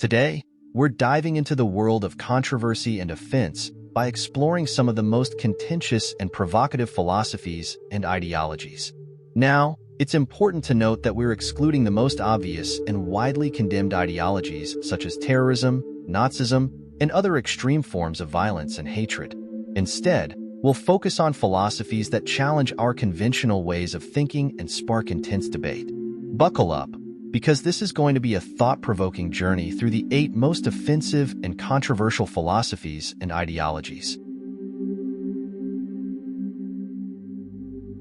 Today, we're diving into the world of controversy and offense by exploring some of the most contentious and provocative philosophies and ideologies. Now, it's important to note that we're excluding the most obvious and widely condemned ideologies such as terrorism, Nazism, and other extreme forms of violence and hatred. Instead, we'll focus on philosophies that challenge our conventional ways of thinking and spark intense debate. Buckle up, because this is going to be a thought-provoking journey through the 8 most offensive and controversial philosophies and ideologies.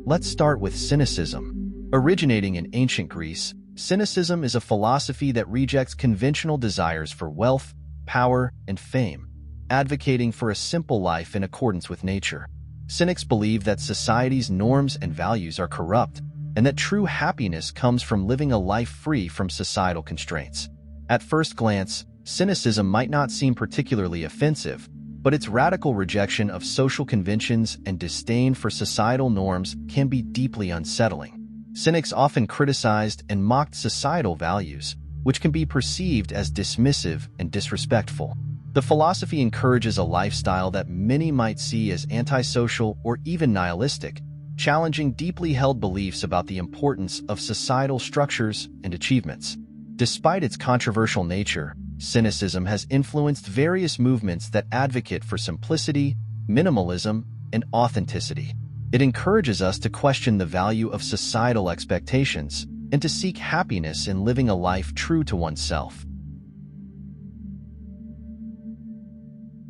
Let's start with Cynicism. Originating in ancient Greece, Cynicism is a philosophy that rejects conventional desires for wealth, power, and fame, advocating for a simple life in accordance with nature. Cynics believe that society's norms and values are corrupt, and that true happiness comes from living a life free from societal constraints. At first glance, cynicism might not seem particularly offensive, but its radical rejection of social conventions and disdain for societal norms can be deeply unsettling. Cynics often criticized and mocked societal values, which can be perceived as dismissive and disrespectful. The philosophy encourages a lifestyle that many might see as antisocial or even nihilistic, challenging deeply held beliefs about the importance of societal structures and achievements. Despite its controversial nature, cynicism has influenced various movements that advocate for simplicity, minimalism, and authenticity. It encourages us to question the value of societal expectations and to seek happiness in living a life true to oneself.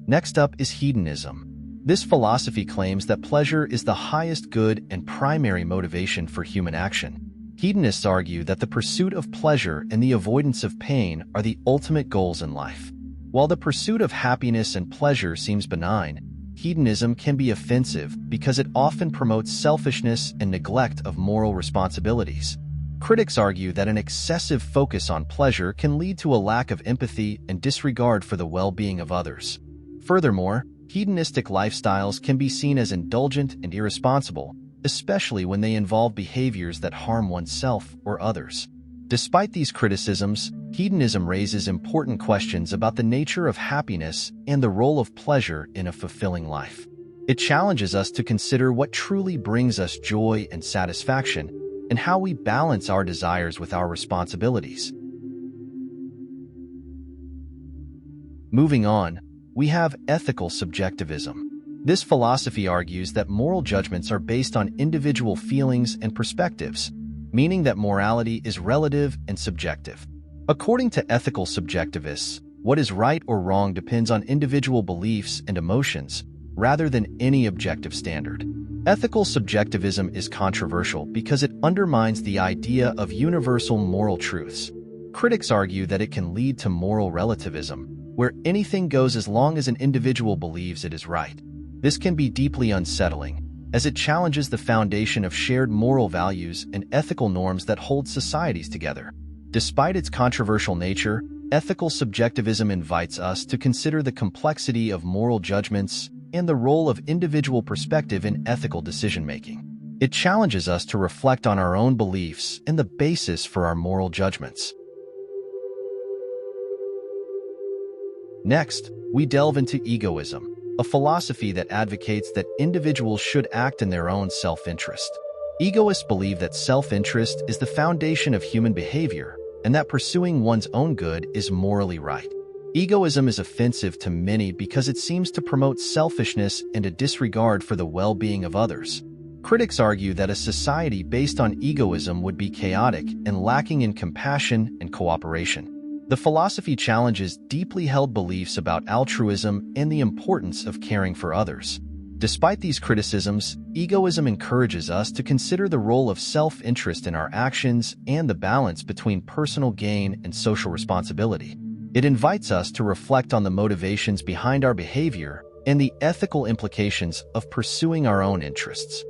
Next up is hedonism. This philosophy claims that pleasure is the highest good and primary motivation for human action. Hedonists argue that the pursuit of pleasure and the avoidance of pain are the ultimate goals in life. While the pursuit of happiness and pleasure seems benign, hedonism can be offensive because it often promotes selfishness and neglect of moral responsibilities. Critics argue that an excessive focus on pleasure can lead to a lack of empathy and disregard for the well-being of others. Furthermore, hedonistic lifestyles can be seen as indulgent and irresponsible, especially when they involve behaviors that harm oneself or others. Despite these criticisms, hedonism raises important questions about the nature of happiness and the role of pleasure in a fulfilling life. It challenges us to consider what truly brings us joy and satisfaction, and how we balance our desires with our responsibilities. Moving on, we have ethical subjectivism. This philosophy argues that moral judgments are based on individual feelings and perspectives, meaning that morality is relative and subjective. According to ethical subjectivists, what is right or wrong depends on individual beliefs and emotions, rather than any objective standard. Ethical subjectivism is controversial because it undermines the idea of universal moral truths. Critics argue that it can lead to moral relativism, where anything goes as long as an individual believes it is right. This can be deeply unsettling, as it challenges the foundation of shared moral values and ethical norms that hold societies together. Despite its controversial nature, ethical subjectivism invites us to consider the complexity of moral judgments and the role of individual perspective in ethical decision-making. It challenges us to reflect on our own beliefs and the basis for our moral judgments. Next, we delve into egoism, a philosophy that advocates that individuals should act in their own self-interest. Egoists believe that self-interest is the foundation of human behavior, and that pursuing one's own good is morally right. Egoism is offensive to many because it seems to promote selfishness and a disregard for the well-being of others. Critics argue that a society based on egoism would be chaotic and lacking in compassion and cooperation. The philosophy challenges deeply held beliefs about altruism and the importance of caring for others. Despite these criticisms, egoism encourages us to consider the role of self-interest in our actions and the balance between personal gain and social responsibility. It invites us to reflect on the motivations behind our behavior and the ethical implications of pursuing our own interests.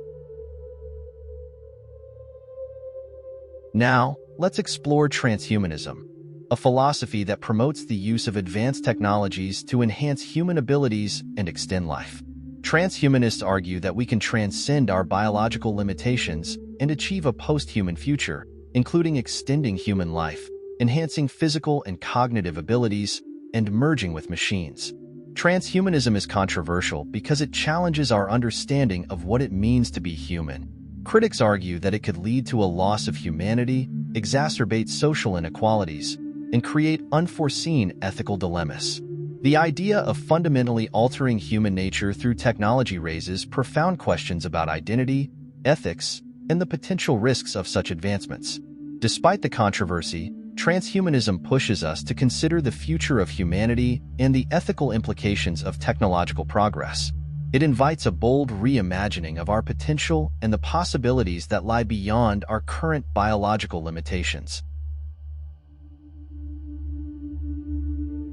Now, let's explore transhumanism, a philosophy that promotes the use of advanced technologies to enhance human abilities and extend life. Transhumanists argue that we can transcend our biological limitations and achieve a post-human future, including extending human life, enhancing physical and cognitive abilities, and merging with machines. Transhumanism is controversial because it challenges our understanding of what it means to be human. Critics argue that it could lead to a loss of humanity, exacerbate social inequalities, and create unforeseen ethical dilemmas. The idea of fundamentally altering human nature through technology raises profound questions about identity, ethics, and the potential risks of such advancements. Despite the controversy, transhumanism pushes us to consider the future of humanity and the ethical implications of technological progress. It invites a bold reimagining of our potential and the possibilities that lie beyond our current biological limitations.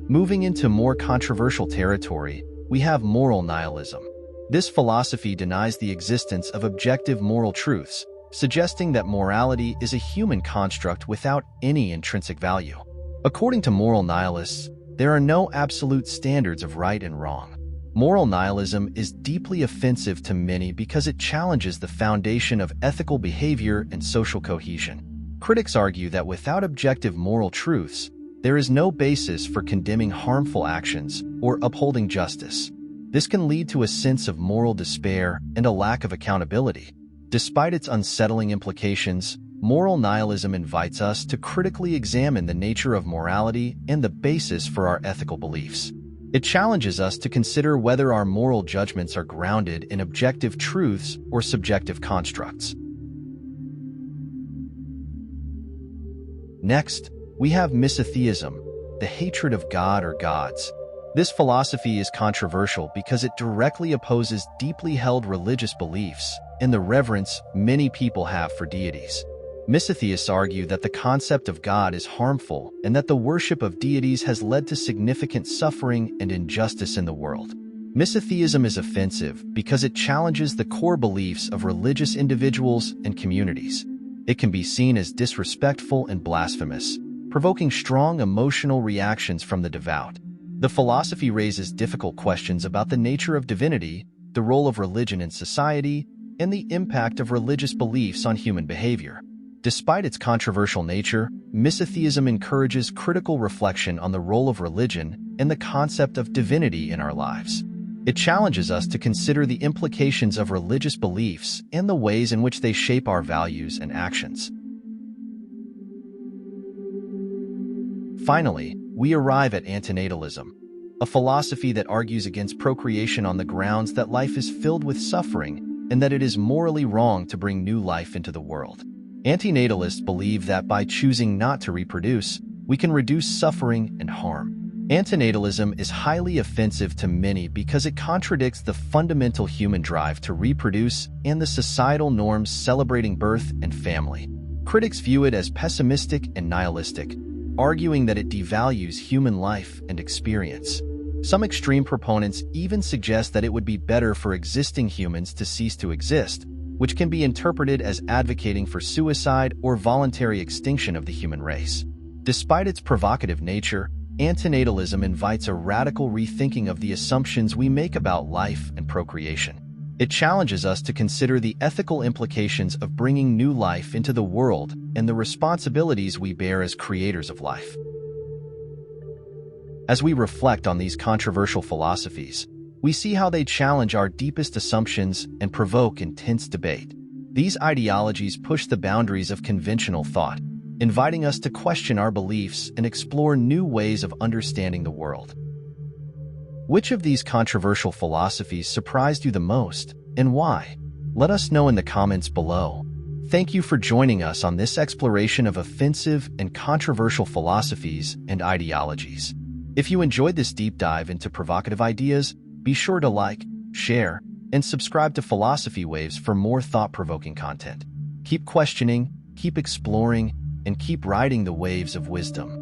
Moving into more controversial territory, we have moral nihilism. This philosophy denies the existence of objective moral truths, suggesting that morality is a human construct without any intrinsic value. According to moral nihilists, there are no absolute standards of right and wrong. Moral nihilism is deeply offensive to many because it challenges the foundation of ethical behavior and social cohesion. Critics argue that without objective moral truths, there is no basis for condemning harmful actions or upholding justice. This can lead to a sense of moral despair and a lack of accountability. Despite its unsettling implications, moral nihilism invites us to critically examine the nature of morality and the basis for our ethical beliefs. It challenges us to consider whether our moral judgments are grounded in objective truths or subjective constructs. Next, we have Misotheism, the hatred of God or gods. This philosophy is controversial because it directly opposes deeply held religious beliefs and the reverence many people have for deities. Misotheists argue that the concept of God is harmful and that the worship of deities has led to significant suffering and injustice in the world. Misotheism is offensive because it challenges the core beliefs of religious individuals and communities. It can be seen as disrespectful and blasphemous, provoking strong emotional reactions from the devout. The philosophy raises difficult questions about the nature of divinity, the role of religion in society, and the impact of religious beliefs on human behavior. Despite its controversial nature, Misotheism encourages critical reflection on the role of religion and the concept of divinity in our lives. It challenges us to consider the implications of religious beliefs and the ways in which they shape our values and actions. Finally, we arrive at Antinatalism, a philosophy that argues against procreation on the grounds that life is filled with suffering and that it is morally wrong to bring new life into the world. Antinatalists believe that by choosing not to reproduce, we can reduce suffering and harm. Antinatalism is highly offensive to many because it contradicts the fundamental human drive to reproduce and the societal norms celebrating birth and family. Critics view it as pessimistic and nihilistic, arguing that it devalues human life and experience. Some extreme proponents even suggest that it would be better for existing humans to cease to exist, which can be interpreted as advocating for suicide or voluntary extinction of the human race. Despite its provocative nature, Antinatalism invites a radical rethinking of the assumptions we make about life and procreation. It challenges us to consider the ethical implications of bringing new life into the world and the responsibilities we bear as creators of life. As we reflect on these controversial philosophies, we see how they challenge our deepest assumptions and provoke intense debate. These ideologies push the boundaries of conventional thought, inviting us to question our beliefs and explore new ways of understanding the world. Which of these controversial philosophies surprised you the most, and why? Let us know in the comments below. Thank you for joining us on this exploration of offensive and controversial philosophies and ideologies. If you enjoyed this deep dive into provocative ideas, be sure to like, share, and subscribe to Philosophy Waves for more thought-provoking content. Keep questioning, keep exploring, and keep riding the waves of wisdom.